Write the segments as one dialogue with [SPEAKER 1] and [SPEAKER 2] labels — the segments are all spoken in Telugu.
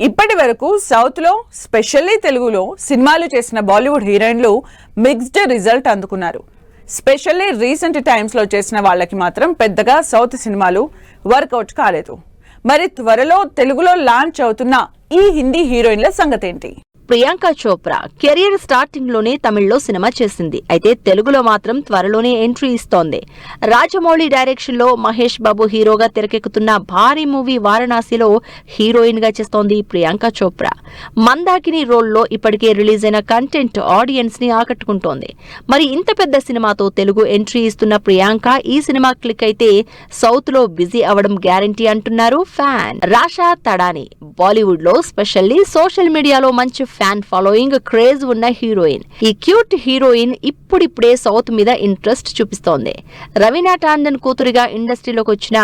[SPEAKER 1] ఇప్పటి వరకు సౌత్ లో స్పెషల్లీ తెలుగులో సినిమాలు చేసిన బాలీవుడ్ హీరోయిన్లు మిక్స్డ్ రిజల్ట్ అందుకున్నారు. స్పెషల్లీ రీసెంట్ టైమ్స్ లో చేసిన వాళ్ళకి మాత్రం పెద్దగా సౌత్ సినిమాలు వర్కౌట్ కాలేదు. మరి త్వరలో తెలుగులో లాంచ్ అవుతున్న ఈ హిందీ హీరోయిన్ల సంగతేంటి?
[SPEAKER 2] ప్రియాంక చోప్రా కెరియర్ స్టార్టింగ్ లోనే తమిళ్లో సినిమా చేసింది. అయితే తెలుగులో మాత్రం త్వరలోనే ఎంట్రీ ఇస్తోంది. రాజమౌళి డైరెక్షన్ లో మహేష్ బాబు హీరోగా తెరకెక్కుతున్న భారీ మూవీ వారణాసిలో హీరోయిన్ గా చేస్తోంది ప్రియాంక చోప్రా. మందాకిని రోల్లో ఇప్పటికే రిలీజ్ అయిన కంటెంట్ ఆడియన్స్ ని ఆకట్టుకుంటోంది. మరి ఇంత పెద్ద సినిమాతో తెలుగు ఎంట్రీ ఇస్తున్న ప్రియాంక ఈ సినిమా క్లిక్ అయితే సౌత్ లో బిజీ అవడం గ్యారంటీ అంటున్నారు ఫ్యాన్. రాషా తడాని బాలీవుడ్ లో స్పెషల్లీ సోషల్ మీడియాలో మంచి ఫ్యాన్ ఫాలోయింగ్ క్రేజ్ ఉన్న హీరోయిన్. ఈ క్యూట్ హీరోయిన్ ఇప్పుడిప్పుడే సౌత్ మీద ఇంట్రెస్ట్ చూపిస్తోంది. రవీనా టాండన్ కూతురిగా ఇండస్ట్రీలోకి వచ్చిన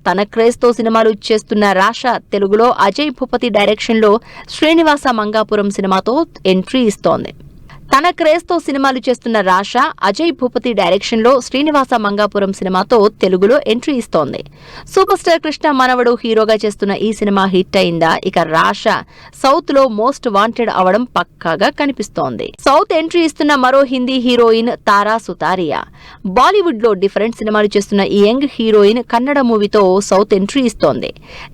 [SPEAKER 2] తన క్రేజ్ తో సినిమాలు చేస్తున్న రాషా తెలుగులో అజయ్ భూపతి డైరెక్షన్ లో శ్రీనివాస మంగాపురం సినిమాతో ఎంట్రీ ఇస్తోంది. తన క్రేజ్ తో సినిమాలు చేస్తున్న రాషా అజయ్ భూపతి డైరెక్షన్ లో శ్రీనివాస మంగాపురం సినిమాతో తెలుగులో ఎంట్రీ ఇస్తోంది. సూపర్ స్టార్ కృష్ణ మనవడు హీరోగా చేస్తున్న ఈ సినిమా హిట్ అయిందా? ఇక రాషా సౌత్ లో మోస్ట్ వాంటెడ్ అవడం పక్కాగా కనిపిస్తోంది. సౌత్ ఎంట్రీ ఇస్తున్న మరో హిందీ హీరోయిన్ తారా సుతారియా. బాలీవుడ్ లో డిఫరెంట్ సినిమాలు చేస్తున్న ఈ యంగ్ హీరోయిన్ కన్నడ మూవీతో సౌత్ ఎంట్రీ ఇస్తోంది.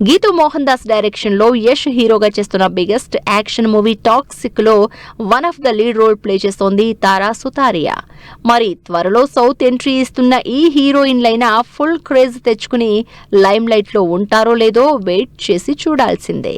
[SPEAKER 2] గీతూ మోహన్ దాస్ డైరెక్షన్ లో యష్ హీరోగా చేస్తున్న బిగ్గెస్ట్ యాక్షన్ మూవీ టాక్సిక్ లో one of the lead role play చేస్తోంది తారా సుతారియా. మరి త్వరలో సౌత్ ఎంట్రీ ఇస్తున్న ఈ హీరోయిన్లైనా ఫుల్ క్రేజ్ తెచ్చుకుని లైమ్ లైట్ లో ఉంటారో లేదో వెయిట్ చేసి చూడాల్సిందే.